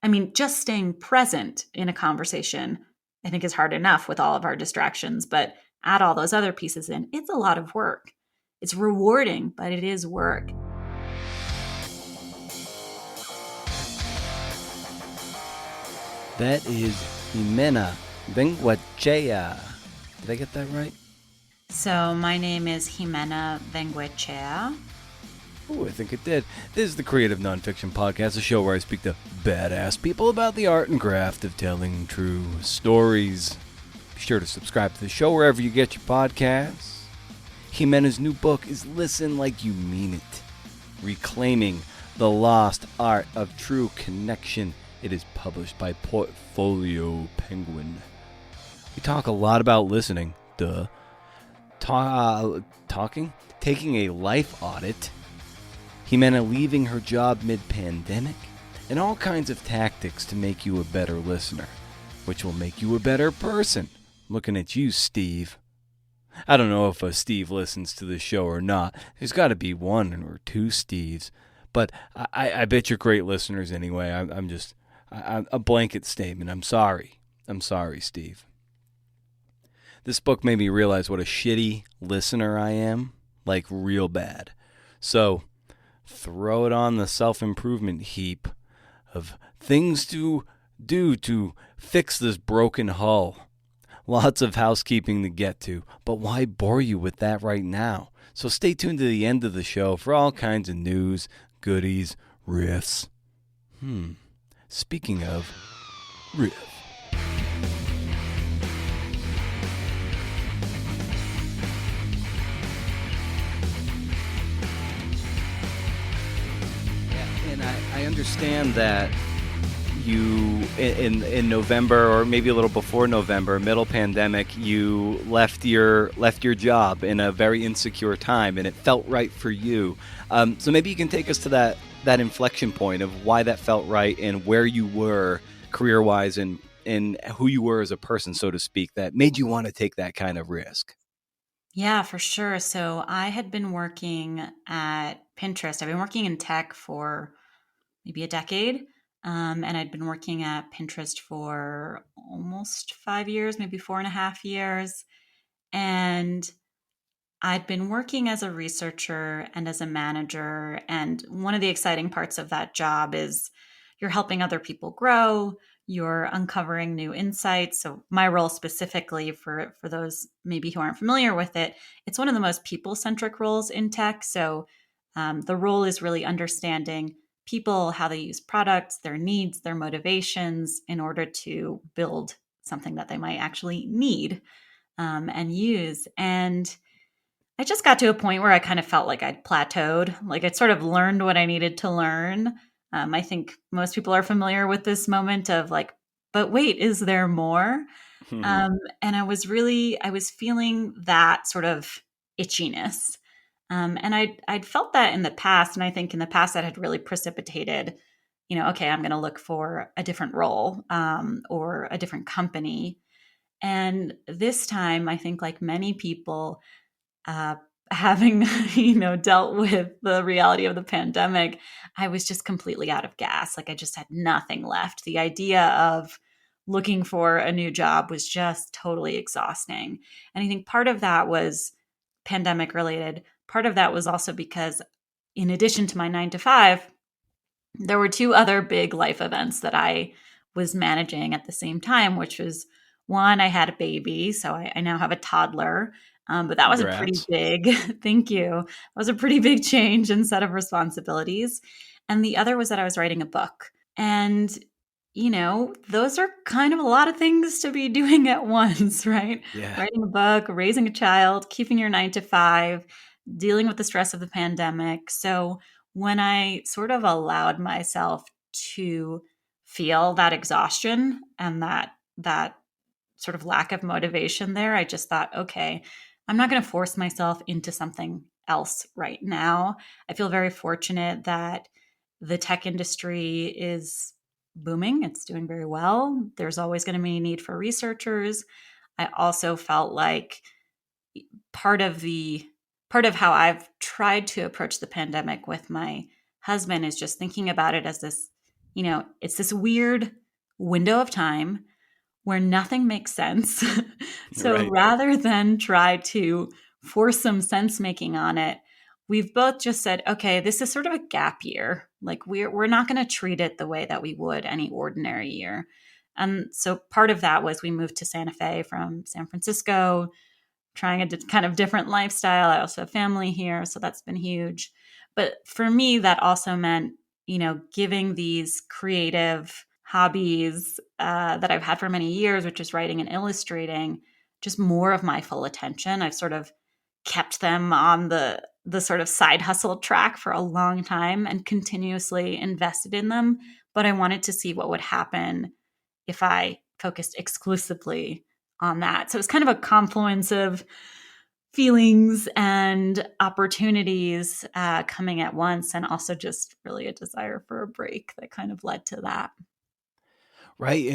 I mean, just staying present in a conversation, I think is hard enough with all of our distractions, but add all those other pieces in, it's a lot of work. It's rewarding, but it is work. That is Ximena, Vengoechea. Did I get that right? So my name is Ximena Vengoechea. Oh, I think it did. This is the Creative Nonfiction Podcast, a show where I speak to badass people about the art and craft of telling true stories. Be sure to subscribe to the show wherever you get your podcasts. Ximena's new book is Listen Like You Mean It, Reclaiming the Lost Art of True Connection. It is published by Portfolio Penguin. We talk a lot about listening, talking, taking a life audit, Ximena leaving her job mid-pandemic, and all kinds of tactics to make you a better listener, which will make you a better person. Looking at you, Steve. I don't know if a Steve listens to the show or not. There's got to be one or two Steves. But I bet you're great listeners anyway. I'm just a blanket statement. I'm sorry, Steve. This book made me realize what a shitty listener I am, like real bad. So throw it on the self-improvement heap of things to do to fix this broken hull. Lots of housekeeping to get to, but why bore you with that right now? So stay tuned to the end of the show for all kinds of news, goodies, riffs. Speaking of riff. And I understand that you, in November, or maybe a little before November, middle pandemic, you left your job in a very insecure time, and it felt right for you. So maybe you can take us to that inflection point of why that felt right and where you were career-wise and who you were as a person, so to speak, that made you want to take that kind of risk. Yeah, for sure. So I had been working at Pinterest. I've been working in tech for maybe a decade. And I'd been working at Pinterest for almost 5 years, maybe 4.5 years. And I'd been working as a researcher and as a manager. And one of the exciting parts of that job is you're helping other people grow, you're uncovering new insights. So my role specifically, for those maybe who aren't familiar with it, it's one of the most people-centric roles in tech. So the role is really understanding people, how they use products, their needs, their motivations in order to build something that they might actually need and use. And I just got to a point where I kind of felt like I'd plateaued, like I'd sort of learned what I needed to learn. I think most people are familiar with this moment of like, but wait, is there more? And I was feeling that sort of itchiness. And I'd felt that in the past. And I think in the past that had really precipitated, okay, I'm going to look for a different role or a different company. And this time, I think like many people, uh, having dealt with the reality of the pandemic, I was just completely out of gas. Like I just had nothing left. The idea of looking for a new job was just totally exhausting. And I think part of that was pandemic related. Part of that was also because in addition to my 9 to 5, there were two other big life events that I was managing at the same time, which was one, I had a baby. So I now have a toddler. But that was a pretty Congrats. big, thank you. That was a pretty big change and set of responsibilities. And the other was that I was writing a book. And, those are kind of a lot of things to be doing at once, right? Yeah. Writing a book, raising a child, keeping your 9 to 5, dealing with the stress of the pandemic. So when I sort of allowed myself to feel that exhaustion and that sort of lack of motivation there, I just thought, okay, I'm not going to force myself into something else right now. I feel very fortunate that the tech industry is booming. It's doing very well. There's always going to be a need for researchers. I also felt like part of how I've tried to approach the pandemic with my husband is just thinking about it as this it's this weird window of time where nothing makes sense. So Right. rather than try to force some sense making on it, we've both just said, okay, this is sort of a gap year. Like we're not going to treat it the way that we would any ordinary year. And so part of that was we moved to Santa Fe from San Francisco, trying a kind of different lifestyle. I also have family here, so that's been huge. But for me, that also meant, giving these creative hobbies that I've had for many years, which is writing and illustrating, just more of my full attention. I've sort of kept them on the sort of side hustle track for a long time and continuously invested in them. But I wanted to see what would happen if I focused exclusively on that. So it was kind of a confluence of feelings and opportunities coming at once, and also just really a desire for a break that kind of led to that. Right.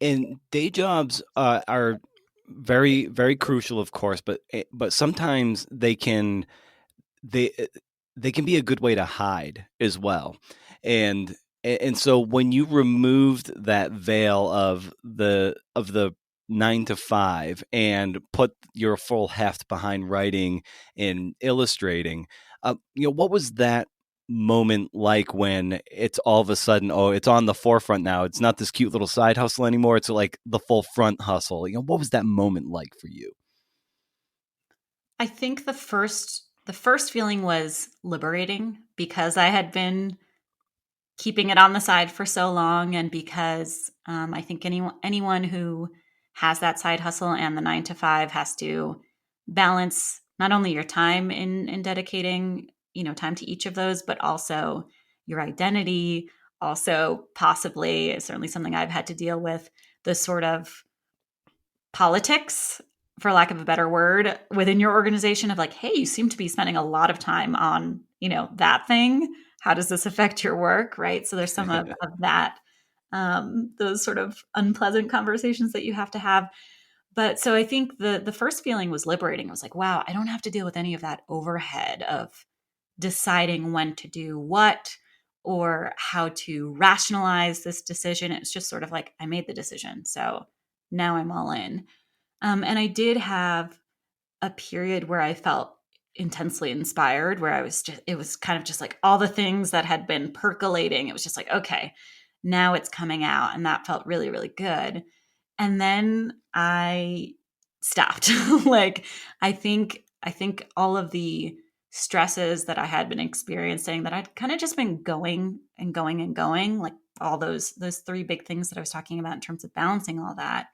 And day jobs are very, very crucial, of course, but sometimes they they can be a good way to hide as well. And and so when you removed that veil of the 9 to 5 and put your full heft behind writing and illustrating, what was that moment like when it's all of a sudden, oh, it's on the forefront now? It's not this cute little side hustle anymore. It's like the full front hustle. What was that moment like for you? I think the first feeling was liberating because I had been keeping it on the side for so long, and because I think anyone who has that side hustle and the 9 to 5 has to balance not only your time in dedicating time to each of those, but also your identity, also possibly, certainly something I've had to deal with, the sort of politics, for lack of a better word, within your organization of like, hey, you seem to be spending a lot of time on, that thing. How does this affect your work? Right. So there's some of that, those sort of unpleasant conversations that you have to have. But so I think the first feeling was liberating. I was like, wow, I don't have to deal with any of that overhead of deciding when to do what or how to rationalize this decision. It's just sort of like I made the decision. So now I'm all in. And I did have a period where I felt intensely inspired, where it was kind of just like all the things that had been percolating. It was just like, okay, now it's coming out. And that felt really, really good. And then I stopped. Like, I think all of the stresses that I had been experiencing, that I'd kind of just been going and going and going, like all those three big things that I was talking about in terms of balancing all that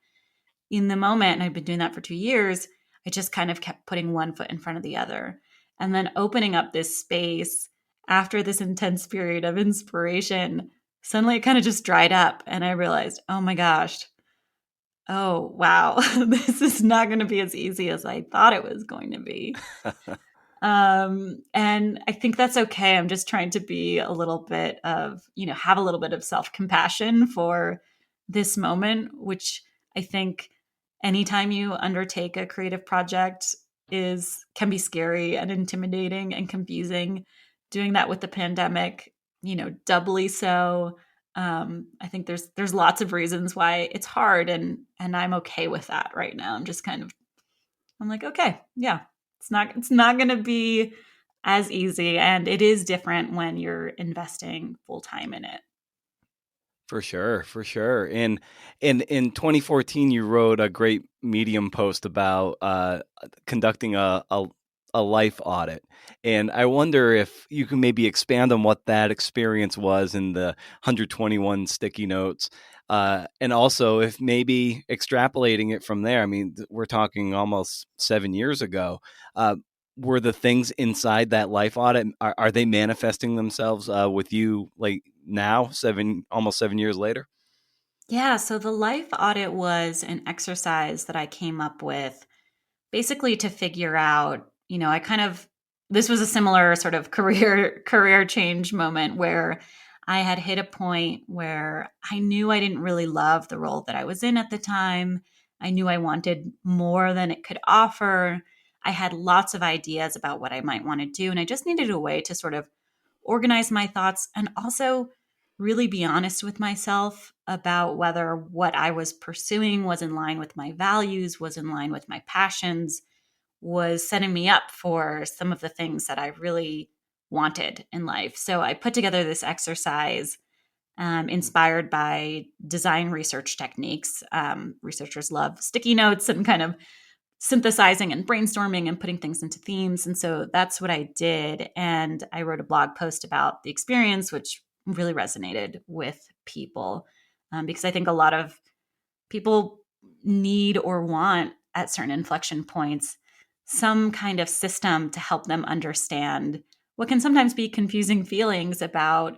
in the moment, and I've been doing that for 2 years, I just kind of kept putting one foot in front of the other. And then opening up this space after this intense period of inspiration, suddenly it kind of just dried up. And I realized, oh my gosh, oh wow, this is not going to be as easy as I thought it was going to be. And I think that's okay. I'm just trying to be a little bit of, have a little bit of self compassion for this moment, which I think anytime you undertake a creative project can be scary and intimidating and confusing. Doing that with the pandemic, doubly so. I think there's lots of reasons why it's hard, and I'm okay with that right now. I'm like, okay, yeah, it's not going to be as easy, and it is different when you're investing full time in it. For sure, for sure. And in 2014, you wrote a great Medium post about conducting a life audit, and I wonder if you can maybe expand on what that experience was in the 121 sticky notes, and also if maybe extrapolating it from there. I mean, we're talking almost 7 years ago. Uh, were the things inside that life audit, are they manifesting themselves with you like now, almost 7 years later? Yeah, so the life audit was an exercise that I came up with basically to figure out, I kind of this was a similar sort of career change moment where I had hit a point where I knew I didn't really love the role that I was in at the time. I knew I wanted more than it could offer. I had lots of ideas about what I might want to do, and I just needed a way to sort of organize my thoughts and also really be honest with myself about whether what I was pursuing was in line with my values, was in line with my passions, was setting me up for some of the things that I really wanted in life. So I put together this exercise inspired by design research techniques. Researchers love sticky notes and kind of synthesizing and brainstorming and putting things into themes. And so that's what I did. And I wrote a blog post about the experience, which really resonated with people because I think a lot of people need or want at certain inflection points some kind of system to help them understand what can sometimes be confusing feelings about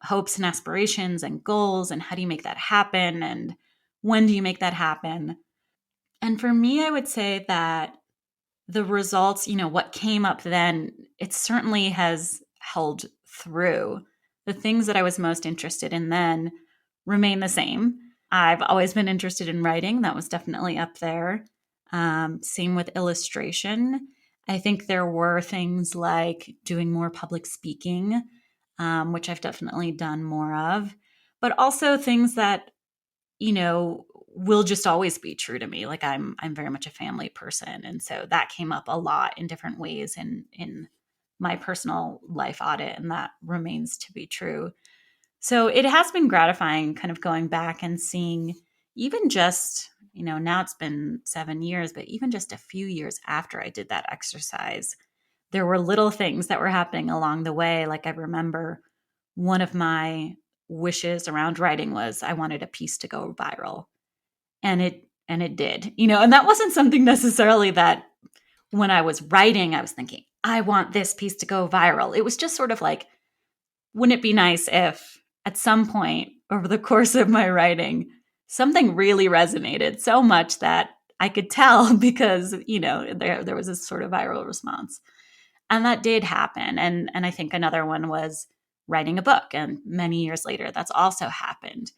hopes and aspirations and goals and how do you make that happen and when do you make that happen. And for me, I would say that the results, what came up then, it certainly has held through. The things that I was most interested in then remain the same. I've always been interested in writing. That was definitely up there. Same with illustration. I think there were things like doing more public speaking, which I've definitely done more of, but also things that will just always be true to me. Like I'm very much a family person. And so that came up a lot in different ways in my personal life audit, and that remains to be true. So it has been gratifying kind of going back and seeing even just, now it's been 7 years, but even just a few years after I did that exercise, there were little things that were happening along the way. Like I remember one of my wishes around writing was I wanted a piece to go viral. And it did. And that wasn't something necessarily that when I was writing, I was thinking, I want this piece to go viral. It was just sort of like, wouldn't it be nice if at some point over the course of my writing, something really resonated so much that I could tell because, there was this sort of viral response. And that did happen. And I think another one was writing a book. And many years later, that's also happened.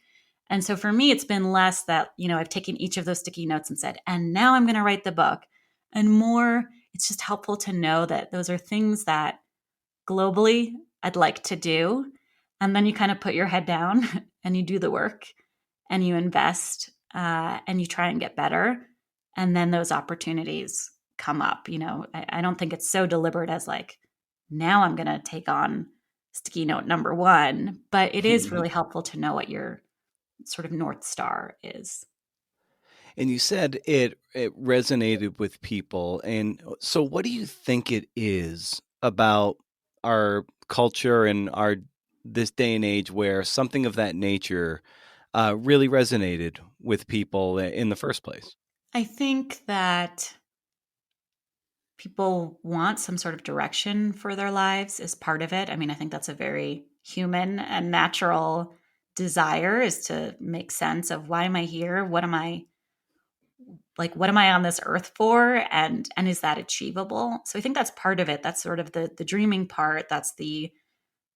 And so for me, it's been less that, I've taken each of those sticky notes and said, and now I'm going to write the book. And more, it's just helpful to know that those are things that globally I'd like to do. And then you kind of put your head down and you do the work and you invest and you try and get better. And then those opportunities come up. I don't think it's so deliberate as like, now I'm going to take on sticky note number one, but it is really helpful to know what your sort of North Star is. And you said it resonated with people. And so what do you think it is about our culture and our this day and age where something of that nature really resonated with people in the first place? I think that people want some sort of direction for their lives is part of it. I mean, I think that's a very human and natural desire, is to make sense of why am I here? What am I on this earth for? And is that achievable? So I think that's part of it. That's sort of the dreaming part. That's the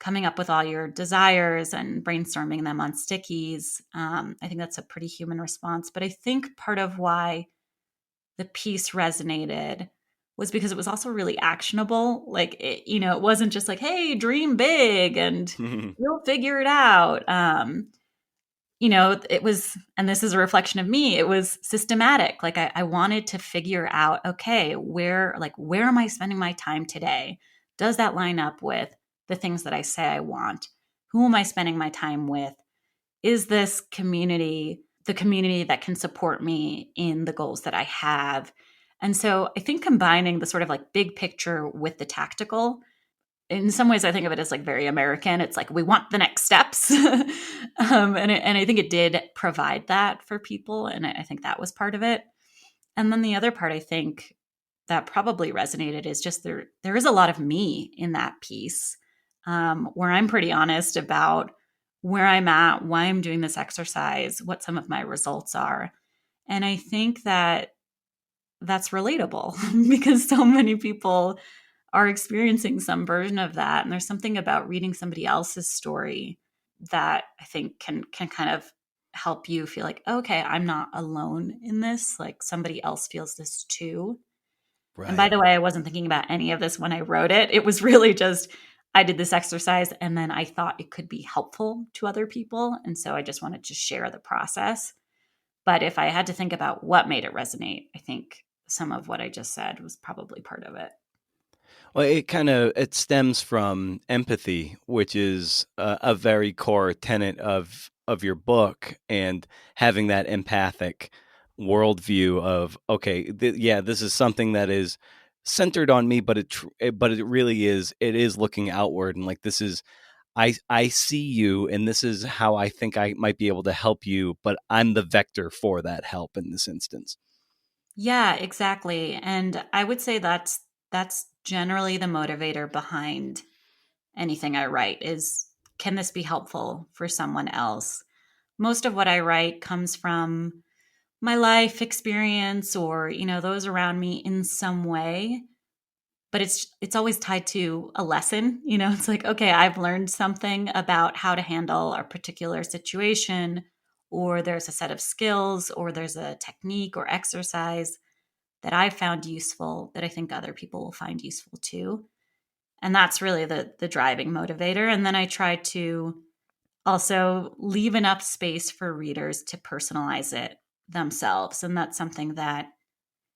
coming up with all your desires and brainstorming them on stickies. I think that's a pretty human response. But I think part of why the piece resonated was because it was also really actionable. Like, it wasn't just like, hey, dream big and you'll figure it out. It was, and this is a reflection of me, it was systematic. Like I wanted to figure out, okay, where am I spending my time today? Does that line up with the things that I say I want? Who am I spending my time with? Is this community the community that can support me in the goals that I have? And so I think combining the sort of like big picture with the tactical, in some ways I think of it as like very American. It's like we want the next steps. And I think it did provide that for people. And I think that was part of it. And then the other part I think that probably resonated is just there is a lot of me in that piece, where I'm pretty honest about where I'm at, why I'm doing this exercise, what some of my results are. And I think that that's relatable because so many people are experiencing some version of that. And there's something about reading somebody else's story that I think can kind of help you feel like, okay, I'm not alone in this. Like somebody else feels this too. And by Right. the way, I wasn't thinking about any of this when I wrote it. It was really just, I did this exercise and then I thought it could be helpful to other people. And so I just wanted to share the process. But if I had to think about what made it resonate, I think some of what I just said was probably part of it. Well, it stems from empathy, which is a very core tenet of your book, and having that empathic worldview of okay, yeah, this is something that is centered on me, but it really is, it is looking outward, and like this is, I see you, and this is how I think I might be able to help you, but I'm the vector for that help in this instance. Yeah, exactly. And I would say that's generally the motivator behind anything I write is, can this be helpful for someone else? Most of what I write comes from my life experience or, those around me in some way, but it's always tied to a lesson. It's like, okay, I've learned something about how to handle a particular situation, or there's a set of skills, or there's a technique or exercise that I found useful that I think other people will find useful too. And that's really the driving motivator. And then I try to also leave enough space for readers to personalize it themselves. And that's something that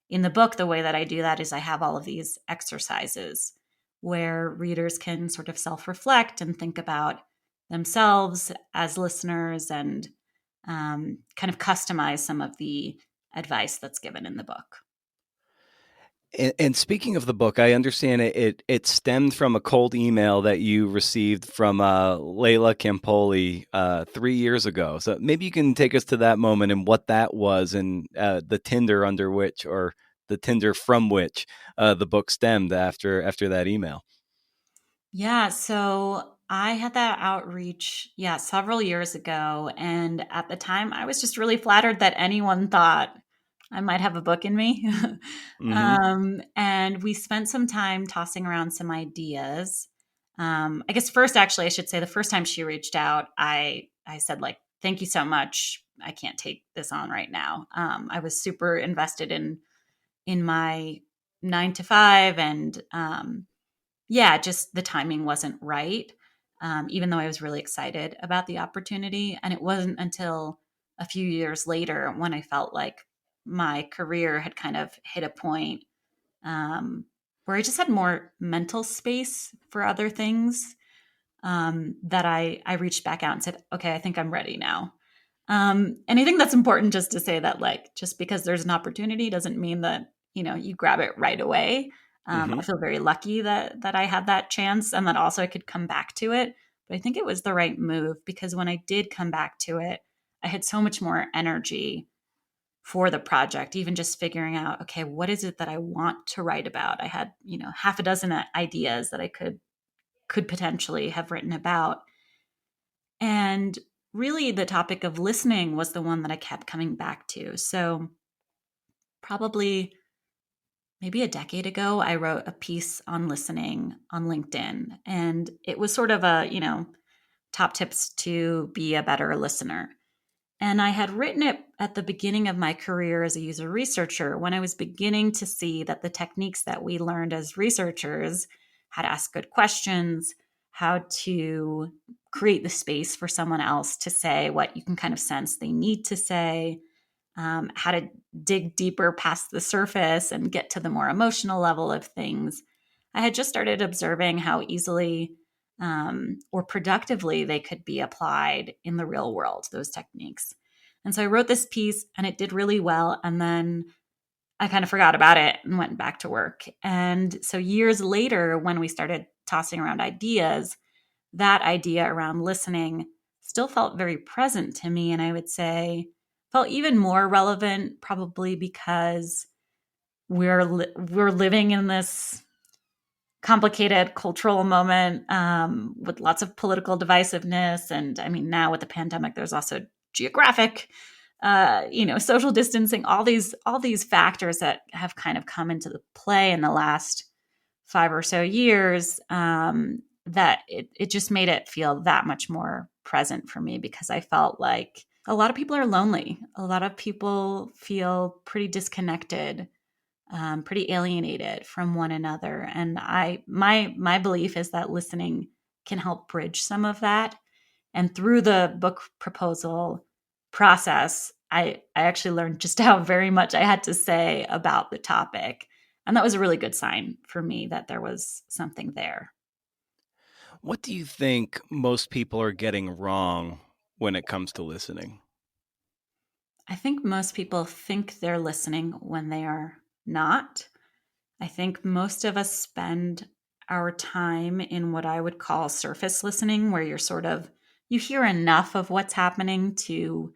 in the book, the way that I do that is I have all of these exercises where readers can sort of self reflect and think about themselves as listeners and kind of customize some of the advice that's given in the book. And speaking of the book, I understand it stemmed from a cold email that you received from Layla Campoli 3 years ago. So maybe you can take us to that moment and what that was, and the Tinder under which, or the Tinder from which, the book stemmed after that email. Yeah, so I had that outreach, yeah, several years ago. And at the time, I was just really flattered that anyone thought I might have a book in me. Hmm. And we spent some time tossing around some ideas. I guess first, actually, I should say the first time she reached out, I said, like, thank you so much. I can't take this on right now. I was super invested in my 9 to 5, and yeah, just the timing wasn't right. Even though I was really excited about the opportunity. And it wasn't until a few years later when I felt like my career had kind of hit a point where I just had more mental space for other things, that I reached back out and said, okay, I think I'm ready now. And I think that's important just to say that, like, just because there's an opportunity doesn't mean that, you grab it right away. I Hmm. feel very lucky that I had that chance and that also I could come back to it. But I think it was the right move because when I did come back to it, I had so much more energy for the project, even just figuring out, okay, what is it that I want to write about? I had, half a dozen ideas that I could potentially have written about. And really, the topic of listening was the one that I kept coming back to. So, probably maybe a decade ago, I wrote a piece on listening on LinkedIn. And it was sort of a, top tips to be a better listener. And I had written it at the beginning of my career as a user researcher when I was beginning to see that the techniques that we learned as researchers, how to ask good questions, how to create the space for someone else to say what you can kind of sense they need to say, how to dig deeper past the surface and get to the more emotional level of things. I had just started observing how easily or productively they could be applied in the real world, those techniques. And so I wrote this piece and it did really well. And then I kind of forgot about it and went back to work. And so years later, when we started tossing around ideas, that idea around listening still felt very present to me. And I would say felt even more relevant probably because we're living in this complicated cultural moment, with lots of political divisiveness. And I mean, now with the pandemic, there's also geographic, social distancing, all these factors that have kind of come into the play in the last 5 or so years, that it just made it feel that much more present for me because I felt like a lot of people are lonely. A lot of people feel pretty disconnected, pretty alienated from one another. And my belief is that listening can help bridge some of that. And through the book proposal process, I actually learned just how very much I had to say about the topic. And that was a really good sign for me that there was something there. What do you think most people are getting wrong when it comes to listening? I think most people think they're listening when they are not. I think most of us spend our time in what I would call surface listening, where you hear enough of what's happening to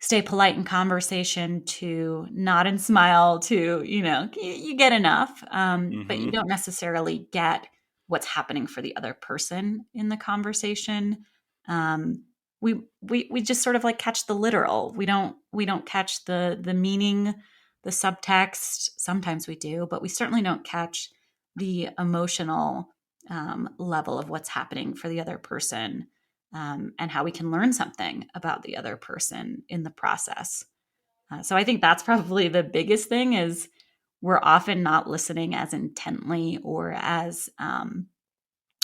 stay polite in conversation, to nod and smile, to, you get enough, but you Mm-hmm. don't necessarily get what's happening for the other person in the conversation. Um, we just sort of like catch the literal. We don't catch the meaning, the subtext. Sometimes we do, but we certainly don't catch the emotional level of what's happening for the other person, and how we can learn something about the other person in the process. So I think that's probably the biggest thing is we're often not listening as intently or as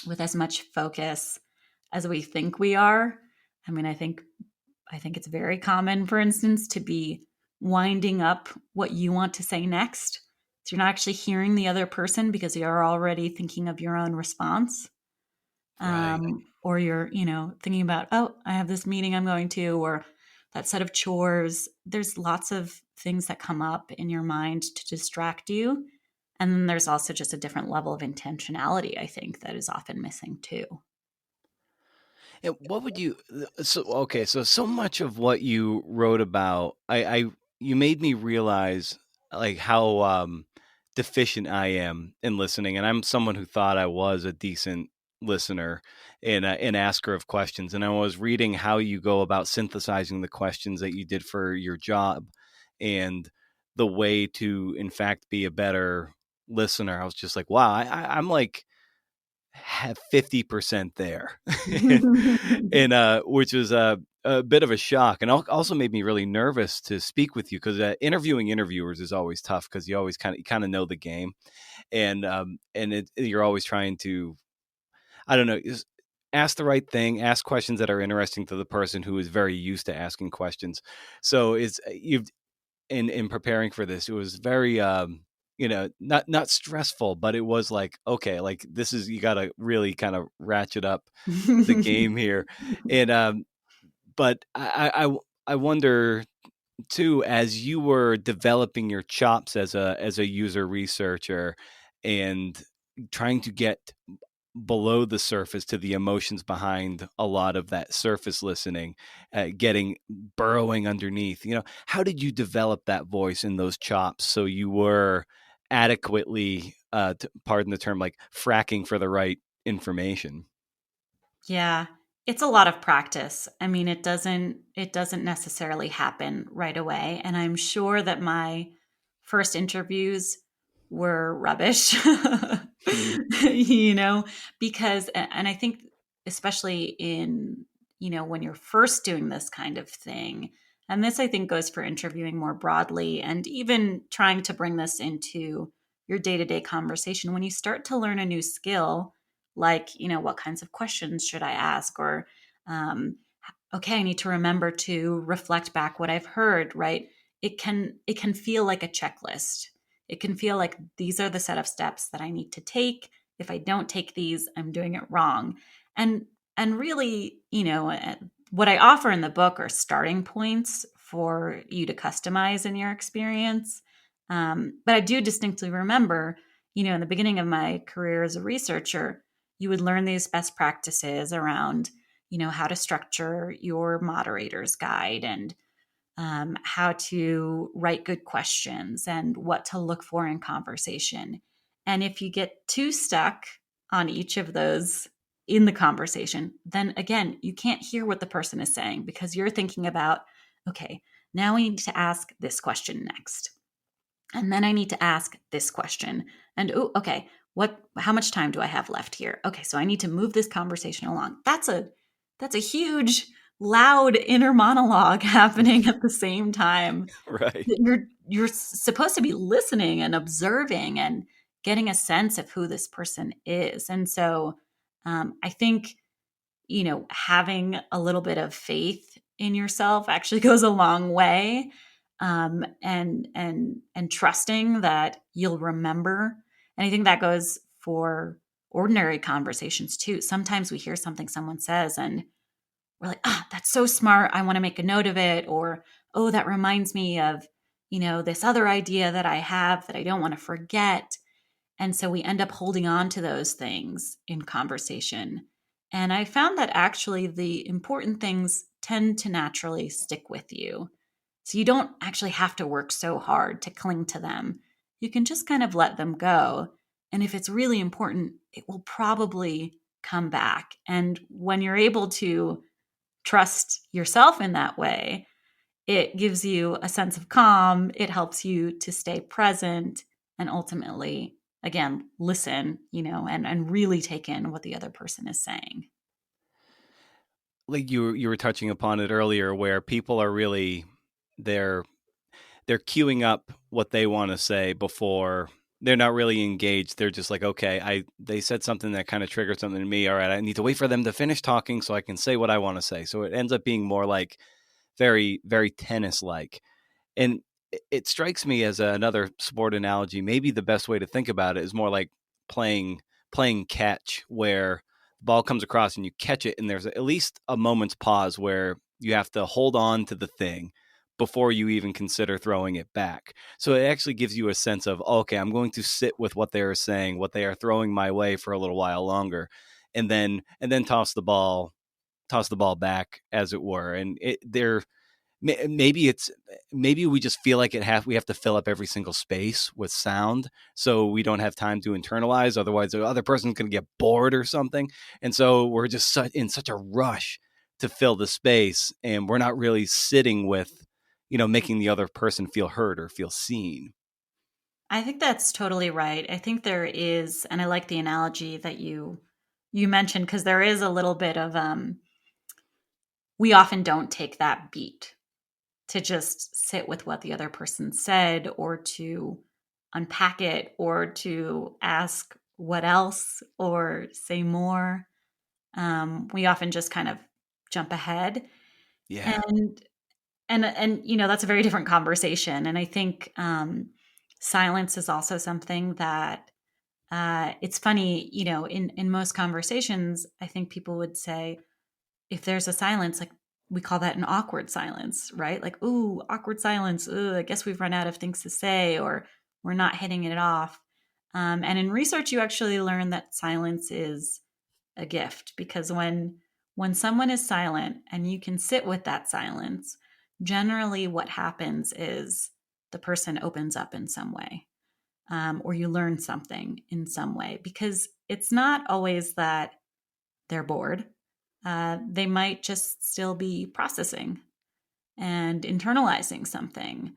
with as much focus as we think we are. I mean, I think it's very common, for instance, to be winding up what you want to say next. So you're not actually hearing the other person because you're already thinking of your own response. Right. Or you're, thinking about, oh, I have this meeting I'm going to, or that set of chores. There's lots of things that come up in your mind to distract you. And then there's also just a different level of intentionality, I think, that is often missing too. And what would you so okay, so much of what you wrote about, I you made me realize like how deficient I am in listening, and I'm someone who thought I was a decent listener and an asker of questions, and I was reading how you go about synthesizing the questions that you did for your job and the way to in fact be a better listener. I was just like, wow, I'm like have 50% there. And which was a bit of a shock, and also made me really nervous to speak with you because interviewing interviewers is always tough because you always kind of know the game, and you're always trying to, I don't know, ask the right thing, ask questions that are interesting to the person who is very used to asking questions. So it's you've in preparing for this, it was very not stressful, but it was like, okay, like this is, you got to really kind of ratchet up the game here. And but I wonder too, as you were developing your chops as a user researcher and trying to get below the surface to the emotions behind a lot of that surface listening, getting burrowing underneath, how did you develop that voice in those chops so you were adequately, pardon the term, like fracking for the right information? Yeah, it's a lot of practice. I mean, it doesn't necessarily happen right away, and I'm sure that my first interviews were rubbish. Hmm. you know, because and I think especially in, when you're first doing this kind of thing, and this I think goes for interviewing more broadly and even trying to bring this into your day-to-day conversation when you start to learn a new skill, like, what kinds of questions should I ask? Or, um, okay, I need to remember to reflect back what I've heard, right? It can feel like a checklist. It can feel like these are the set of steps that I need to take. If I don't take these, I'm doing it wrong. And and really, what I offer in the book are starting points for you to customize in your experience. But I do distinctly remember, in the beginning of my career as a researcher, you would learn these best practices around, how to structure your moderator's guide, and how to write good questions and what to look for in conversation. And if you get too stuck on each of those in the conversation, then again, you can't hear what the person is saying because you're thinking about, okay, now we need to ask this question next. And then I need to ask this question. And oh, okay, how much time do I have left here? Okay, so I need to move this conversation along. That's a huge loud inner monologue happening at the same time Right. that you're supposed to be listening and observing and getting a sense of who this person is. And so I think, having a little bit of faith in yourself actually goes a long way. And trusting that you'll remember. And I think that goes for ordinary conversations too. Sometimes we hear something someone says and we're like, ah, that's so smart. I want to make a note of it. Or, oh, that reminds me of, this other idea that I have that I don't want to forget. And so we end up holding on to those things in conversation. And I found that actually the important things tend to naturally stick with you. So you don't actually have to work so hard to cling to them. You can just kind of let them go. And if it's really important, it will probably come back. And when you're able to trust yourself in that way, it gives you a sense of calm. It helps you to stay present and ultimately, again, listen, and really take in what the other person is saying. Like you were touching upon it earlier, where people are really they're they're queuing up what they want to say before they're not really engaged. They're just like, okay, they said something that kind of triggered something in me. All right, I need to wait for them to finish talking so I can say what I want to say. So it ends up being more like very, very tennis like. And it strikes me as another sport analogy. Maybe the best way to think about it is more like playing catch, where the ball comes across and you catch it, and there's at least a moment's pause where you have to hold on to the thing before you even consider throwing it back. So it actually gives you a sense of, okay, I'm going to sit with what they are saying, what they are throwing my way for a little while longer, and then toss the ball back, as it were. And maybe we just feel like we have to fill up every single space with sound, so we don't have time to internalize. Otherwise the other person's going to get bored or something, and so we're just in such a rush to fill the space, and we're not really sitting with making the other person feel heard or feel seen. I think that's totally right. I think there is, and I like the analogy that you mentioned, because there is a little bit of we often don't take that beat to just sit with what the other person said, or to unpack it, or to ask what else or say more. We often just kind of jump ahead, Yeah. and that's a very different conversation. And I think silence is also something that it's funny. In most conversations, I think people would say, if there's a silence, like, we call that an awkward silence, right? Like, ooh, awkward silence. Ooh, I guess we've run out of things to say, or we're not hitting it off. And in research, you actually learn that silence is a gift, because when someone is silent and you can sit with that silence, generally what happens is the person opens up in some way, or you learn something in some way, because it's not always that they're bored. They might just still be processing and internalizing something,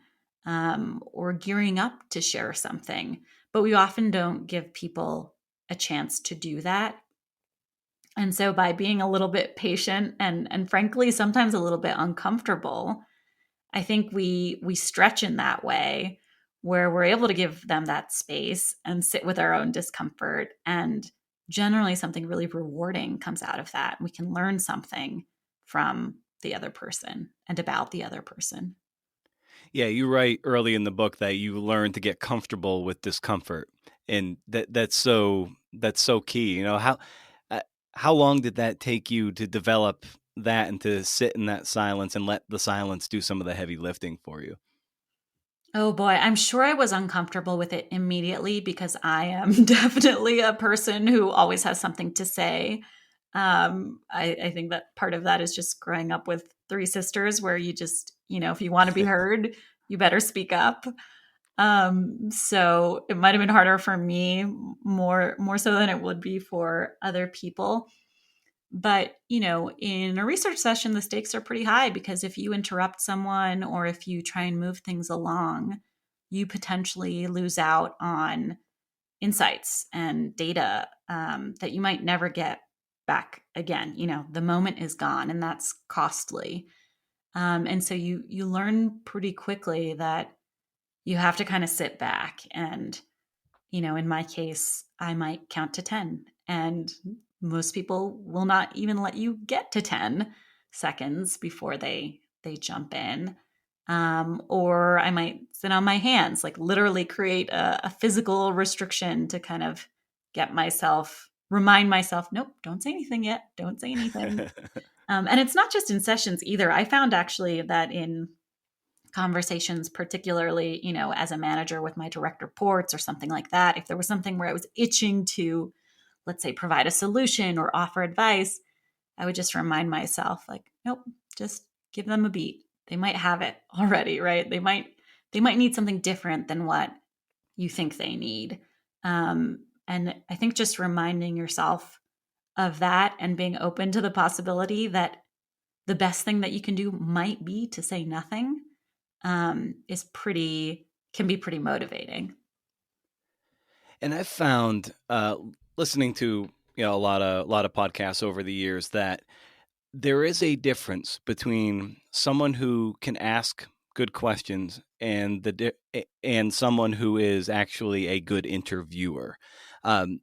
or gearing up to share something. But we often don't give people a chance to do that. And so by being a little bit patient and frankly sometimes a little bit uncomfortable, I think we stretch in that way, where we're able to give them that space and sit with our own discomfort, and generally something really rewarding comes out of that. We can learn something from the other person and about the other person. Yeah, you write early in the book that you learn to get comfortable with discomfort, and that's so key. Uh, how long did that take you to develop that and to sit in that silence and let the silence do some of the heavy lifting for you? Oh boy, I'm sure I was uncomfortable with it immediately, because I am definitely a person who always has something to say. I think that part of that is just growing up with three sisters, where you just, if you want to be heard, you better speak up. So it might have been harder for me, more so than it would be for other people. But, in a research session, the stakes are pretty high, because if you interrupt someone or if you try and move things along, you potentially lose out on insights and data that you might never get back again. The moment is gone, and that's costly. And so you learn pretty quickly that you have to kind of sit back and, in my case, I might count to 10 and most people will not even let you get to 10 seconds before they jump in. Or I might sit on my hands, like literally create a physical restriction to kind of remind myself, nope, don't say anything yet. Don't say anything. And it's not just in sessions either. I found actually that in conversations, particularly, as a manager with my direct reports or something like that, if there was something where I was itching to, let's say, provide a solution or offer advice, I would just remind myself, like, nope, just give them a beat. They might have it already, right? They might need something different than what you think they need. And I think just reminding yourself of that and being open to the possibility that the best thing that you can do might be to say nothing, can be pretty motivating. And I've found listening to a lot of podcasts over the years that there is a difference between someone who can ask good questions and and someone who is actually a good interviewer. Um,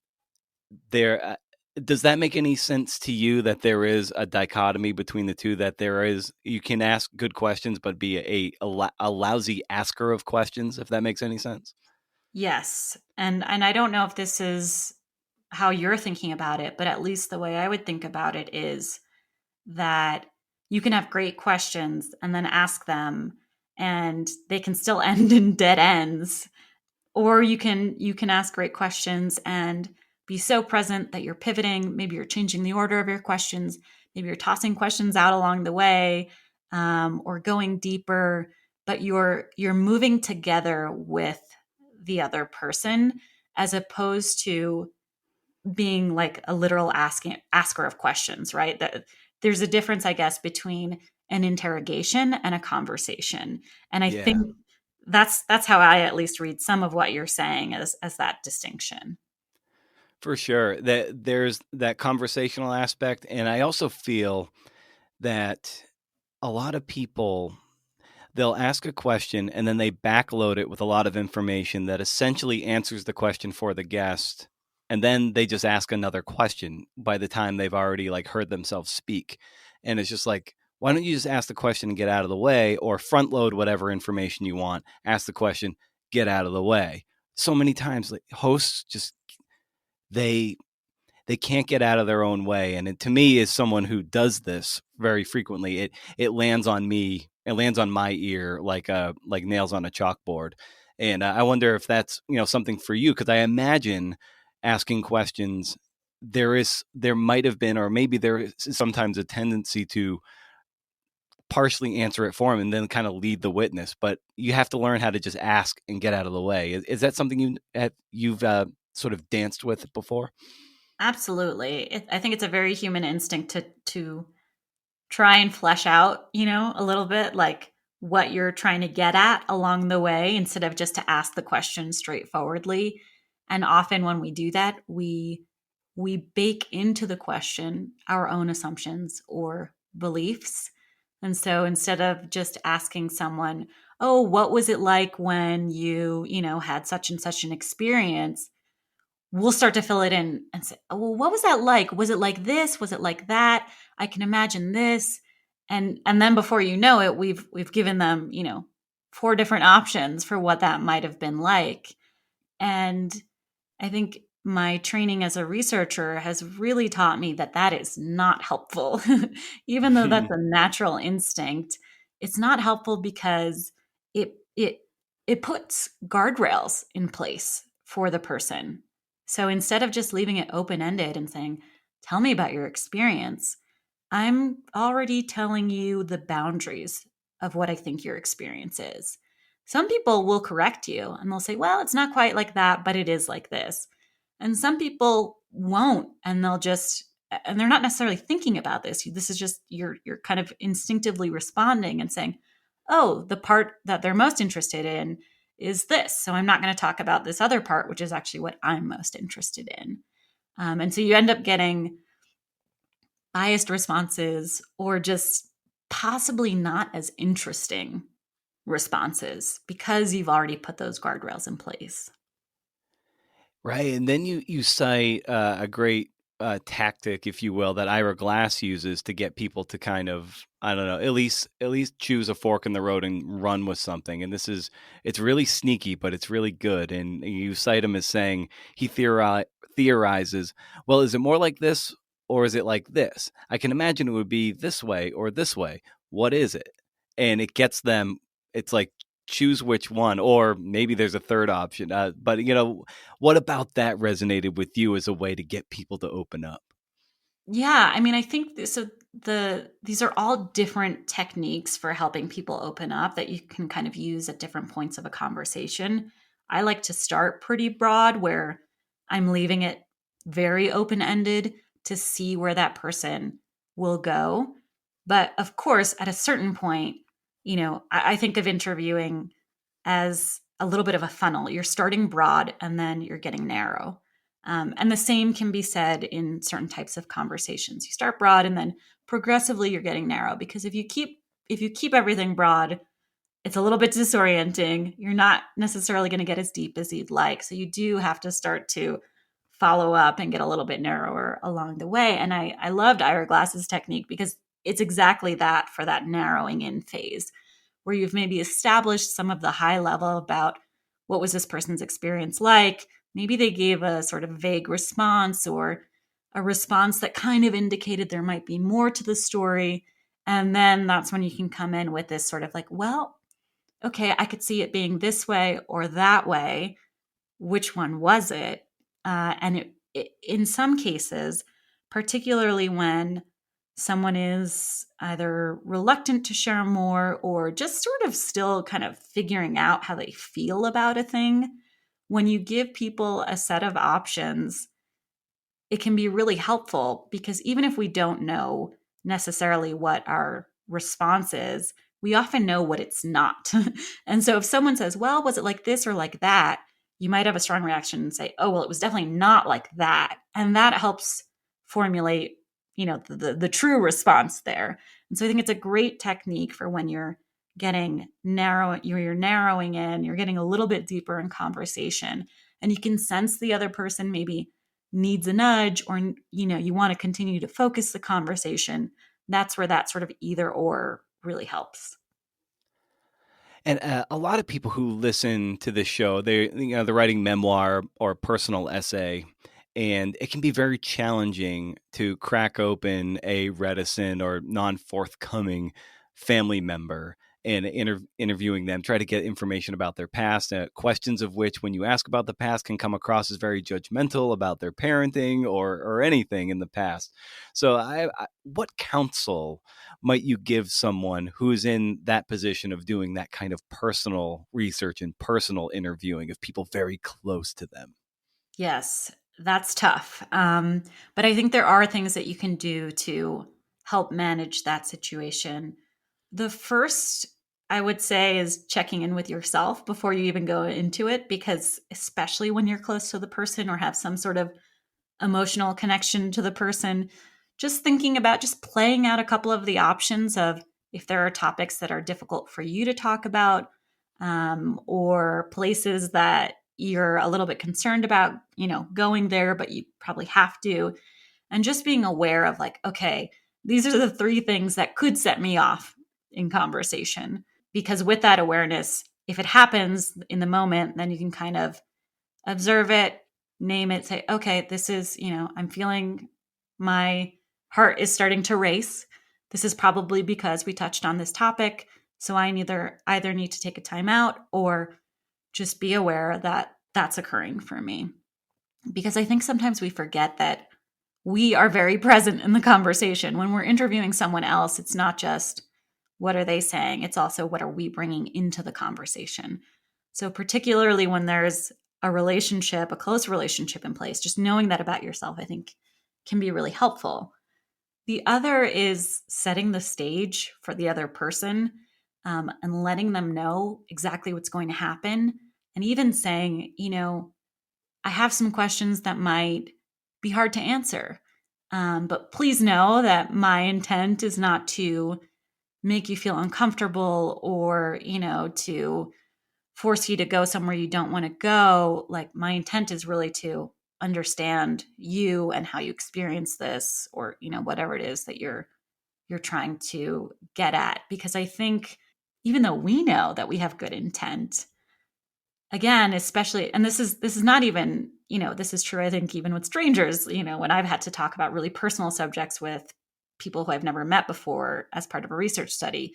there does that make any sense to you that there is a dichotomy between the two, that there is you can ask good questions but be a lousy asker of questions, if that makes any sense? Yes. And I don't know if this is how you're thinking about it, but at least the way I would think about it is that you can have great questions and then ask them and they can still end in dead ends, or you can ask great questions and be so present that you're pivoting, maybe you're changing the order of your questions, maybe you're tossing questions out along the way, or going deeper, but you're moving together with the other person as opposed to being like a literal asker of questions, right? That there's a difference, I guess, between an interrogation and a conversation. And I Yeah. think that's how I at least read some of what you're saying as that distinction. For sure. That there's that conversational aspect, and I also feel that a lot of people, they'll ask a question and then they backload it with a lot of information that essentially answers the question for the guest, and then they just ask another question by the time they've already like heard themselves speak. And it's just like, why don't you just ask the question and get out of the way, or front load whatever information you want, ask the question, get out of the way. So many times like hosts just they they can't get out of their own way. And to me, as someone who does this very frequently, it lands on me. It lands on my ear like nails on a chalkboard. And I wonder if that's something for you, because I imagine asking questions. There might have been, or maybe there is sometimes a tendency to partially answer it for him and then kind of lead the witness. But you have to learn how to just ask and get out of the way. Is that something you've sort of danced with before? Absolutely. I think it's a very human instinct to try and flesh out, a little bit like what you're trying to get at along the way instead of just to ask the question straightforwardly. And often when we do that, we bake into the question our own assumptions or beliefs. And so instead of just asking someone, "Oh, what was it like when you had such and such an experience?" we'll start to fill it in and say, "Oh, well, what was that like? Was it like this? Was it like that? I can imagine this." And then before you know it, we've given them, four different options for what that might have been like. And I think my training as a researcher has really taught me that that is not helpful. Even though that's a natural instinct, it's not helpful because it it it puts guardrails in place for the person. So instead of just leaving it open-ended and saying, "Tell me about your experience," I'm already telling you the boundaries of what I think your experience is. Some people will correct you and they'll say, "Well, it's not quite like that, but it is like this." And some people won't, and they're not necessarily thinking about this. This is just you're kind of instinctively responding and saying, "Oh, the part that they're most interested in is this. So I'm not going to talk about this other part, which is actually what I'm most interested in." And so you end up getting biased responses or just possibly not as interesting responses because you've already put those guardrails in place. Right, and then you cite a great tactic, if you will, that Ira Glass uses to get people to kind of, I don't know, at least choose a fork in the road and run with something. And it's really sneaky, but it's really good. And you cite him as saying he theorizes, well, is it more like this or is it like this? I can imagine it would be this way or this way. What is it? And it gets them. It's like choose which one, or maybe there's a third option. But what about that resonated with you as a way to get people to open up? Yeah, I mean, I think so. These are all different techniques for helping people open up that you can kind of use at different points of a conversation. I like to start pretty broad, where I'm leaving it very open ended to see where that person will go. But of course, at a certain point, I think of interviewing as a little bit of a funnel. You're starting broad and then you're getting narrow. And the same can be said in certain types of conversations. You start broad and then progressively you're getting narrow, because if you keep everything broad, it's a little bit disorienting. You're not necessarily going to get as deep as you'd like. So you do have to start to follow up and get a little bit narrower along the way. And I loved Ira Glass's technique because it's exactly that, for that narrowing in phase, where you've maybe established some of the high level about what was this person's experience like. Maybe they gave a sort of vague response, or a response that kind of indicated there might be more to the story. And then that's when you can come in with this sort of like, well, okay, I could see it being this way or that way. Which one was it? And in some cases, particularly when someone is either reluctant to share more or just sort of still kind of figuring out how they feel about a thing, when you give people a set of options, it can be really helpful, because even if we don't know necessarily what our response is, we often know what it's not. And so if someone says, well, was it like this or like that? You might have a strong reaction and say, oh, well, it was definitely not like that. And that helps formulate, the true response there. And so I think it's a great technique for when you're getting narrow, you're narrowing in, you're getting a little bit deeper in conversation, and you can sense the other person maybe needs a nudge, or you want to continue to focus the conversation. That's where that sort of either or really helps. And a lot of people who listen to this show, they're writing memoir or personal essay, and it can be very challenging to crack open a reticent or non-forthcoming family member and interviewing them, try to get information about their past, questions of which, when you ask about the past, can come across as very judgmental about their parenting or anything in the past. So, what counsel might you give someone who's in that position of doing that kind of personal research and personal interviewing of people very close to them? Yes, that's tough. But I think there are things that you can do to help manage that situation. The first, I would say, is checking in with yourself before you even go into it, because especially when you're close to the person or have some sort of emotional connection to the person, just thinking about just playing out a couple of the options of, if there are topics that are difficult for you to talk about, or places that you're a little bit concerned about, going there, but you probably have to. And just being aware of like, okay, these are the three things that could set me off in conversation. Because with that awareness, if it happens in the moment, then you can kind of observe it, name it, say, okay, this is, I'm feeling, my heart is starting to race. This is probably because we touched on this topic. So I either need to take a time out, or just be aware that that's occurring for me. Because I think sometimes we forget that we are very present in the conversation. When we're interviewing someone else, it's not just what are they saying, it's also what are we bringing into the conversation. So, particularly when there's a close relationship in place, just knowing that about yourself, I think, can be really helpful. The other is setting the stage for the other person, and letting them know exactly what's going to happen. And even saying, I have some questions that might be hard to answer. But please know that my intent is not to make you feel uncomfortable, or, to force you to go somewhere you don't want to go. Like, my intent is really to understand you and how you experience this, or whatever it is that you're trying to get at. Because I think even though we know that we have good intent, again, especially, and this is not even, this is true, I think, even with strangers, when I've had to talk about really personal subjects with people who I've never met before as part of a research study,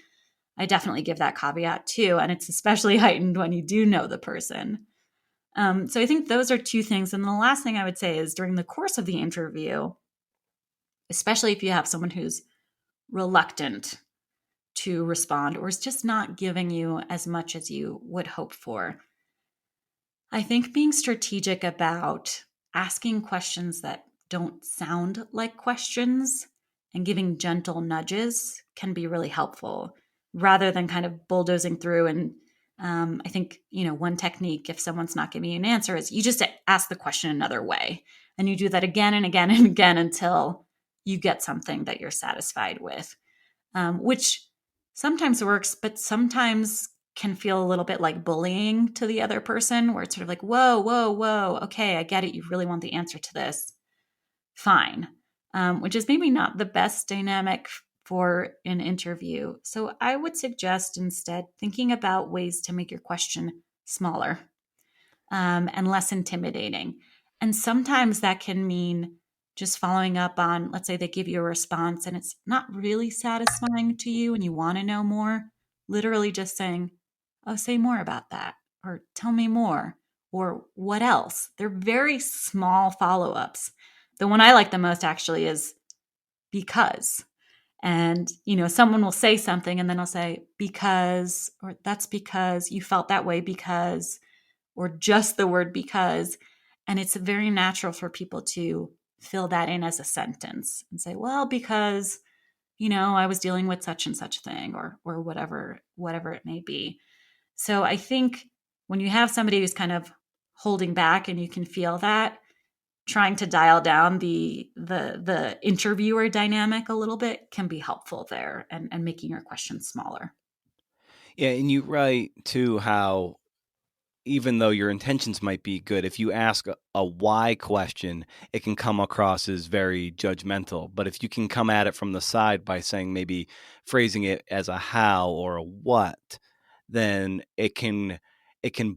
I definitely give that caveat too. And it's especially heightened when you do know the person. So I think those are two things. And the last thing I would say is during the course of the interview, especially if you have someone who's reluctant to respond or is just not giving you as much as you would hope for, I think being strategic about asking questions that don't sound like questions and giving gentle nudges can be really helpful rather than kind of bulldozing through. And I think, one technique, if someone's not giving you an answer, is you just ask the question another way. And you do that again and again and again until you get something that you're satisfied with, which sometimes works, but sometimes can feel a little bit like bullying to the other person, where it's sort of like, whoa, whoa, whoa. Okay, I get it. You really want the answer to this. Fine. Which is maybe not the best dynamic for an interview. So I would suggest instead thinking about ways to make your question smaller, and less intimidating. And sometimes that can mean just following up on, let's say they give you a response and it's not really satisfying to you and you want to know more, literally just saying, oh, say more about that, or tell me more, or what else. They're very small follow ups. The one I like the most actually is because. And, someone will say something and then I'll say, because, or that's because you felt that way because, or just the word because. And it's very natural for people to fill that in as a sentence and say, well, because, I was dealing with such and such thing, or whatever it may be. So I think when you have somebody who's kind of holding back and you can feel that, trying to dial down the interviewer dynamic a little bit can be helpful there, and making your questions smaller. Yeah, and you write too how even though your intentions might be good, if you ask a why question, it can come across as very judgmental. But if you can come at it from the side by saying, maybe phrasing it as a how or a what, then it can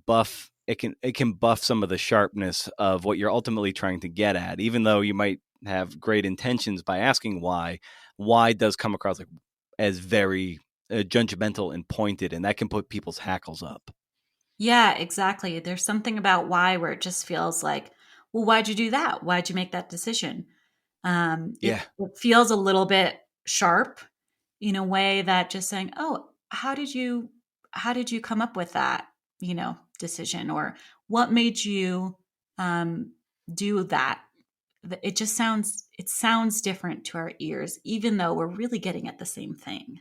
buff some of the sharpness of what you're ultimately trying to get at. Even though you might have great intentions by asking why does come across like as very judgmental and pointed, and that can put people's hackles up. Yeah, exactly. There's something about why where it just feels like, well, why'd you do that? Why'd you make that decision? Yeah. It feels a little bit sharp in a way that just saying, oh, how did you come up with that, decision, or what made you um, do that? It sounds different to our ears, even though we're really getting at the same thing.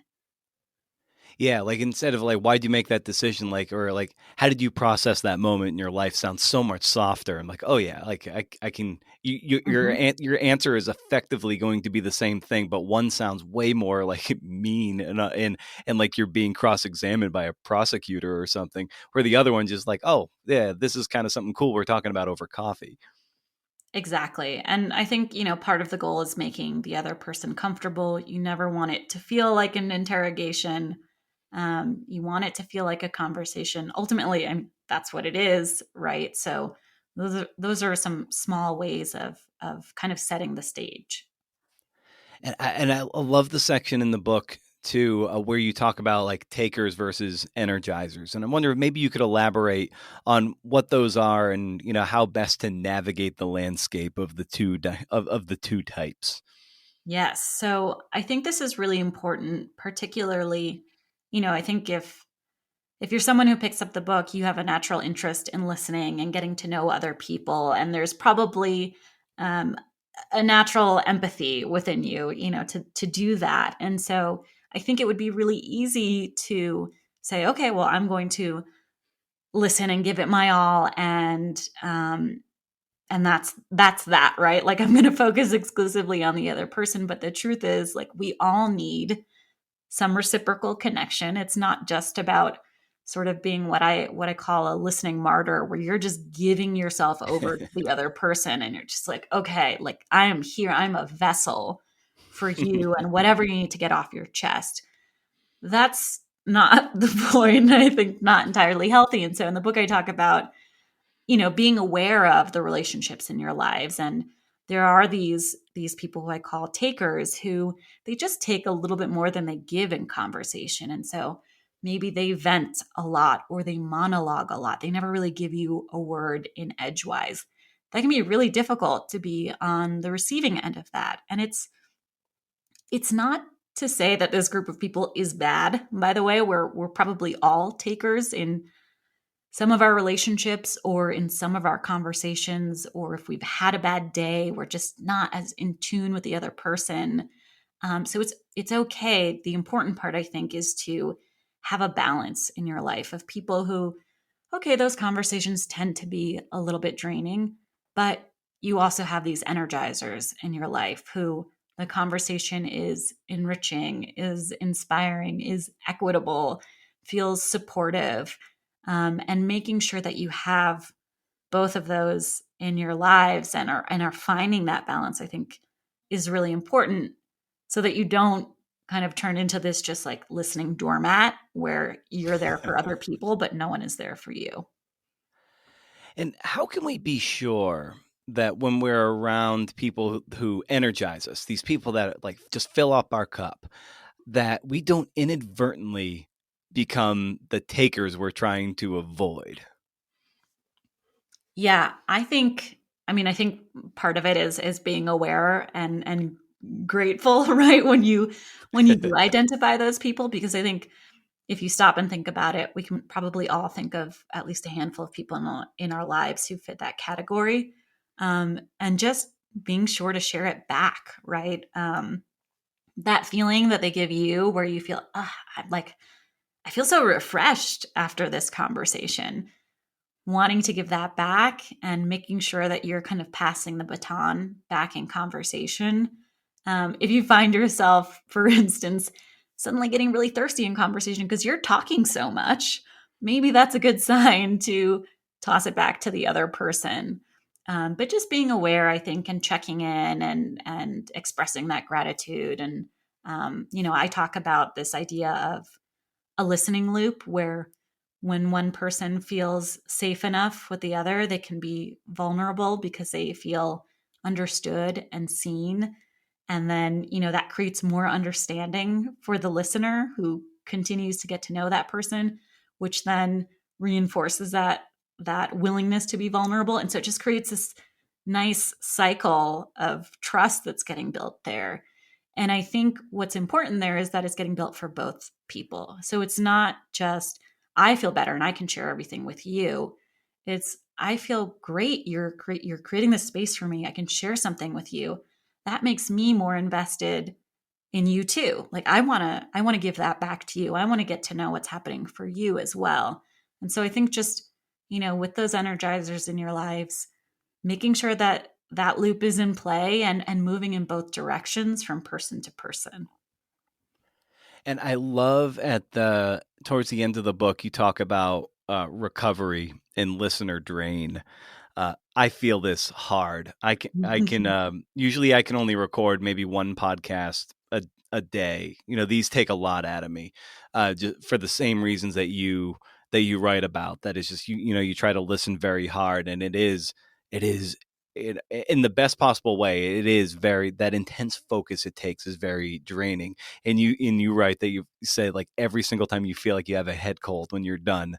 Yeah, like instead of like, why'd you make that decision? Like, or like, how did you process that moment in your life? Sounds so much softer. I'm like, oh yeah, like I can. Mhm. Your answer is effectively going to be the same thing, but one sounds way more like mean and like you're being cross examined by a prosecutor or something. Where the other one just like, oh yeah, this is kind of something cool we're talking about over coffee. Exactly. And I think, part of the goal is making the other person comfortable. You never want it to feel like an interrogation. You want it to feel like a conversation. Ultimately, and that's what it is, right? So those are some small ways of kind of setting the stage. And I love the section in the book too, where you talk about like takers versus energizers. And I wonder if maybe you could elaborate on what those are, and how best to navigate the landscape of of the two types. Yes. So I think this is really important, particularly, I think if you're someone who picks up the book, you have a natural interest in listening and getting to know other people. And there's probably um, a natural empathy within you, to do that. And so I think it would be really easy to say, okay, well, I'm going to listen and give it my all. And that's that, right? Like I'm going to focus exclusively on the other person. But the truth is, like, we all need some reciprocal connection. It's not just about sort of being what I call a listening martyr, where you're just giving yourself over to the other person and you're just like, okay, like I am here, I'm a vessel for you and whatever you need to get off your chest. That's not the point. I think not entirely healthy. And so in the book I talk about, being aware of the relationships in your lives. And there are these people who I call takers, who they just take a little bit more than they give in conversation. And so maybe they vent a lot or they monologue a lot. They never really give you a word in edgewise. That can be really difficult to be on the receiving end of that. And it's not to say that this group of people is bad. By the way, we're probably all takers in some of our relationships or in some of our conversations, or if we've had a bad day, we're just not as in tune with the other person. So it's okay. The important part, I think, is to have a balance in your life of people who, okay, those conversations tend to be a little bit draining, but you also have these energizers in your life who the conversation is enriching, is inspiring, is equitable, feels supportive, and making sure that you have both of those in your lives and are finding that balance, I think, is really important, so that you don't kind of turn into this just like listening doormat where you're there for other people but no one is there for you. And how can we be sure that when we're around people who energize us, these people that like just fill up our cup, that we don't inadvertently become the takers we're trying to avoid? Yeah, I think part of it is being aware and grateful, right? When you do identify those people, because I think if you stop and think about it, we can probably all think of at least a handful of people in our lives who fit that category. And just being sure to share it back, right? That feeling that they give you where you feel, I feel so refreshed after this conversation, wanting to give that back and making sure that you're kind of passing the baton back in conversation. If you find yourself, for instance, suddenly getting really thirsty in conversation because you're talking so much, maybe that's a good sign to toss it back to the other person. But just being aware, I think, and checking in and expressing that gratitude. And I talk about this idea of a listening loop where when one person feels safe enough with the other, they can be vulnerable because they feel understood and seen. And then, that creates more understanding for the listener who continues to get to know that person, which then reinforces that willingness to be vulnerable. And so it just creates this nice cycle of trust that's getting built there. And I think what's important there is that it's getting built for both people. So it's not just, I feel better and I can share everything with you. It's, I feel great. You're creating this space for me. I can share something with you. That makes me more invested in you too. Like I want to give that back to you. I want to get to know what's happening for you as well. And so I think just, with those energizers in your lives, making sure that that loop is in play and moving in both directions from person to person. And I love at the towards the end of the book, you talk about recovery and listener drain. I feel this hard. I can usually I can only record maybe one podcast a day. These take a lot out of me, just for the same reasons that you write about. That is just you try to listen very hard, and it is in the best possible way. It is very that intense focus it takes is very draining. And you write that you say like every single time you feel like you have a head cold when you're done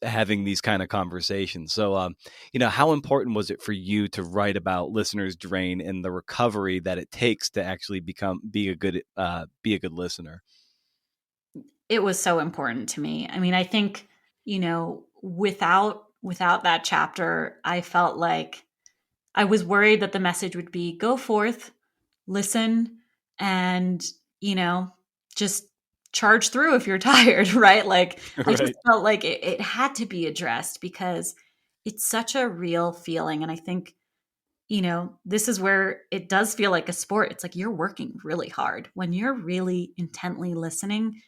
having these kind of conversations. So, how important was it for you to write about listeners drain and the recovery that it takes to actually be a good listener? It was so important to me. I mean, I think, without that chapter, I felt like I was worried that the message would be go forth, listen, and, you know, just charge through if you're tired, right? Like, I just Right. felt like it had to be addressed because it's such a real feeling. And I think, this is where it does feel like a sport. It's like you're working really hard when you're really intently listening.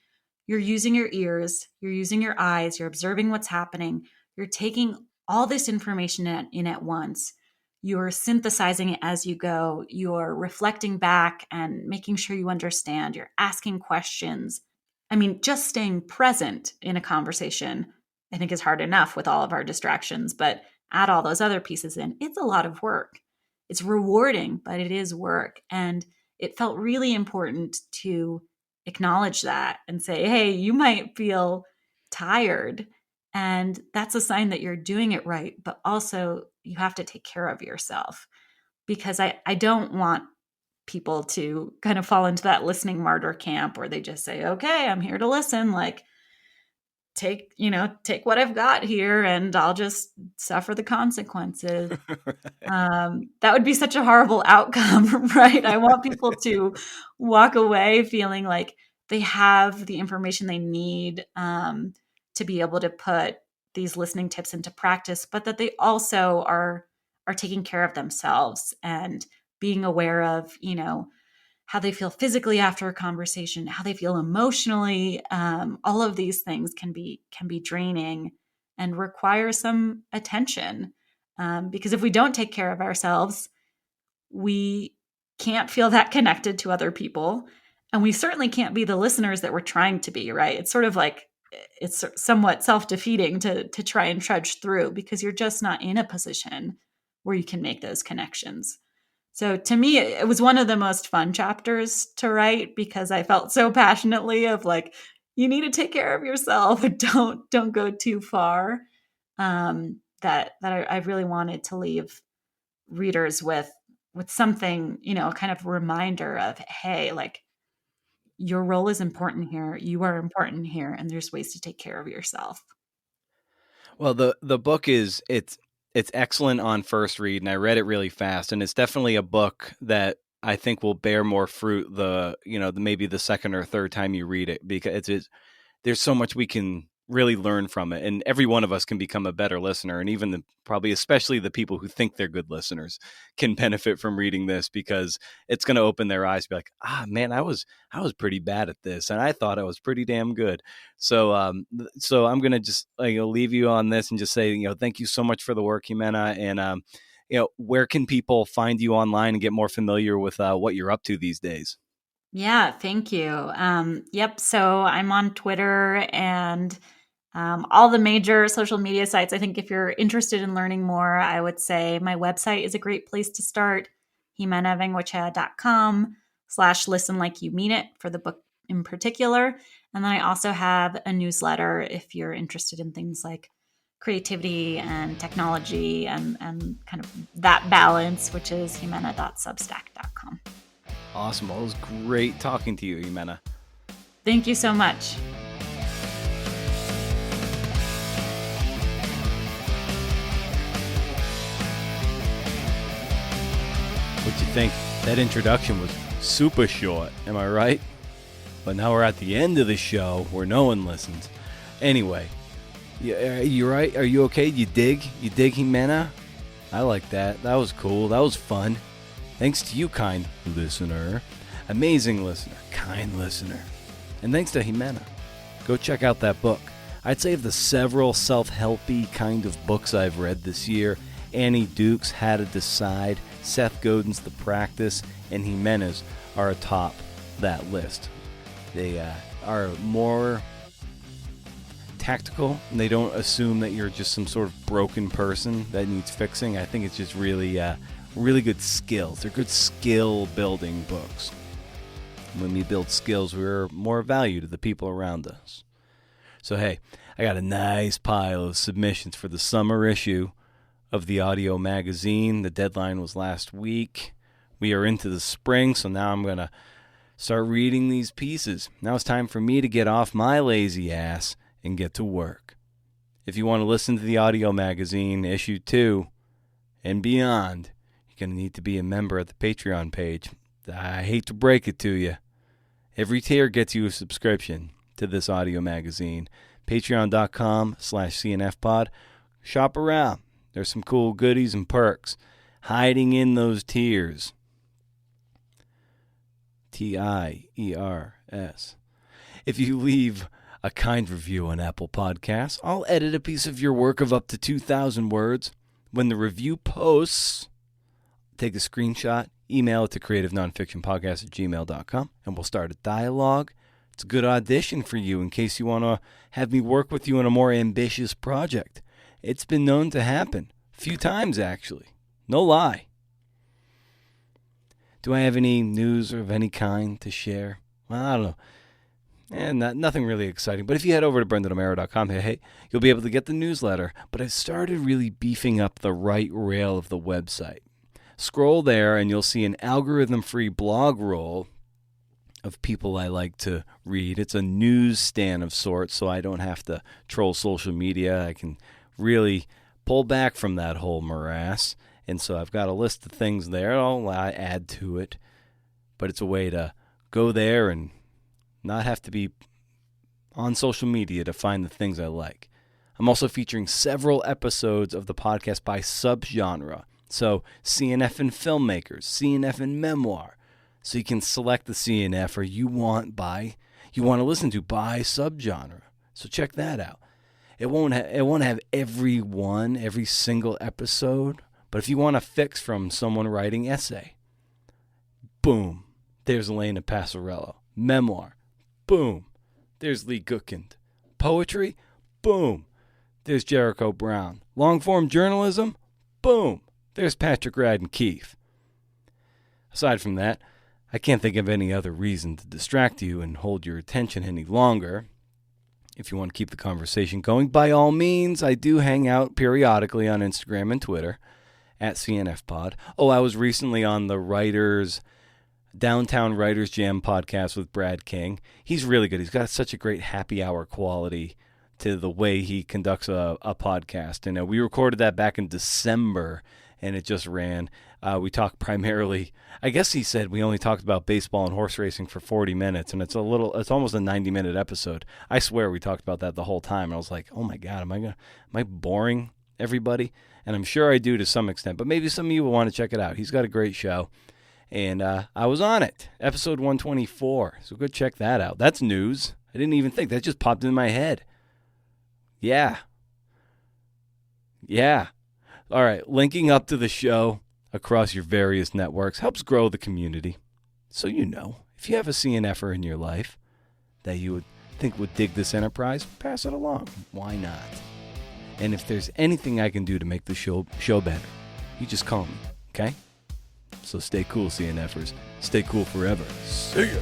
you're using your ears, you're using your eyes, you're observing what's happening, you're taking all this information in at once. You're synthesizing it as you go. You're reflecting back and making sure you understand. You're asking questions. I mean, just staying present in a conversation, I think, is hard enough with all of our distractions, but add all those other pieces in. It's a lot of work. It's rewarding, but it is work. And it felt really important to acknowledge that and say, hey, you might feel tired. And that's a sign that you're doing it right. But also, you have to take care of yourself because I don't want people to kind of fall into that listening martyr camp where they just say, okay, I'm here to listen. Like, take what I've got here and I'll just suffer the consequences. That would be such a horrible outcome, right? I want people to walk away feeling like they have the information they need to be able to put these listening tips into practice, but that they also are taking care of themselves and being aware of, how they feel physically after a conversation, how they feel emotionally. All of these things can be draining and require some attention. Because if we don't take care of ourselves, we can't feel that connected to other people. And we certainly can't be the listeners that we're trying to be, right? It's sort of like it's somewhat self-defeating to try and trudge through because you're just not in a position where you can make those connections. So to me, it was one of the most fun chapters to write because I felt so passionately of like, you need to take care of yourself and don't go too far. That I really wanted to leave readers with something, kind of reminder of, hey, like your role is important here, you are important here, and there's ways to take care of yourself. Well, the book it's excellent on first read, and I read it really fast, and it's definitely a book that I think will bear more fruit maybe the second or third time you read it, because there's so much we can really learn from it, and every one of us can become a better listener, and even probably especially the people who think they're good listeners can benefit from reading this, because it's going to open their eyes to be like, man, I was pretty bad at this, and I thought I was pretty damn good. So I'm going to just leave you on this and just say, thank you so much for the work, Ximena, and where can people find you online and get more familiar with what you're up to these days? Yeah, thank you. Yep. So I'm on Twitter and all the major social media sites. I think if you're interested in learning more, I would say my website is a great place to start. XimenaVengoechea.com/listen like you mean it for the book in particular. And then I also have a newsletter if you're interested in things like creativity and technology and kind of that balance, which is Ximena.substack.com. Awesome. Well, it was great talking to you, Ximena. Thank you so much. What you think? That introduction was super short, am I right? But now we're at the end of the show where no one listens. Anyway, you right? Are you okay? You dig Ximena? I like that. That was cool. That was fun. Thanks to you, kind listener. Amazing listener. Kind listener. And thanks to Ximena. Go check out that book. I'd say of the several self-helpy kind of books I've read this year, Annie Duke's How to Decide, Seth Godin's The Practice, and Ximena's are atop that list. They are more tactical, and they don't assume that you're just some sort of broken person that needs fixing. I think it's just really good skills. They're good skill-building books. When we build skills, we're more value to the people around us. So, hey, I got a nice pile of submissions for the summer issue of the audio magazine. The deadline was last week. We are into the spring, so now I'm going to start reading these pieces. Now it's time for me to get off my lazy ass and get to work. If you want to listen to the audio magazine, issue 2 and beyond, you're going to need to be a member at the Patreon page. I hate to break it to you. Every tier gets you a subscription to this audio magazine. Patreon.com/CNFpod. Shop around. There's some cool goodies and perks hiding in those tiers. TIERS. If you leave a kind review on Apple Podcasts. I'll edit a piece of your work of up to 2,000 words. When the review posts, take a screenshot, email it to creativenonfictionpodcast@gmail.com, and we'll start a dialogue. It's a good audition for you in case you want to have me work with you on a more ambitious project. It's been known to happen. A few times, actually. No lie. Do I have any news of any kind to share? Well, I don't know. Nothing really exciting. But if you head over to brendanamaro.com, hey, you'll be able to get the newsletter. But I started really beefing up the right rail of the website. Scroll there and you'll see an algorithm-free blog roll of people I like to read. It's a newsstand of sorts, so I don't have to troll social media. I can really pull back from that whole morass. And so I've got a list of things there. I'll add to it. But it's a way to go there and not have to be on social media to find the things I like. I'm also featuring several episodes of the podcast by subgenre. So CNF and filmmakers, CNF and memoir. So you can select the CNF or you want to listen to by subgenre. So check that out. It won't have every single episode. But if you want a fix from someone writing essay, boom, there's Elena Passarello. Memoir, boom, there's Lee Gutkind. Poetry, boom, there's Jericho Brown. Long-form journalism, boom, there's Patrick Radden Keefe. Aside from that, I can't think of any other reason to distract you and hold your attention any longer. If you want to keep the conversation going, by all means, I do hang out periodically on Instagram and Twitter at CNFpod. Oh, I was recently on the Downtown Writers Jam podcast with Brad King. He's really good. He's got such a great happy hour quality to the way he conducts a podcast. And we recorded that back in December, and it just ran. We talked primarily, I guess he said we only talked about baseball and horse racing for 40 minutes, and it's almost a 90-minute episode. I swear we talked about that the whole time. And I was like, oh my God, am I boring everybody? And I'm sure I do to some extent, but maybe some of you will want to check it out. He's got a great show, and I was on it, episode 124, so go check that out. That's news. I didn't even think. That just popped in my head. Yeah. All right, linking up to the show across your various networks helps grow the community. So if you have a CNFer in your life that you would think would dig this enterprise, pass it along. Why not? And if there's anything I can do to make the show better, you just call me, okay? So stay cool, CNFers. Stay cool forever. See ya.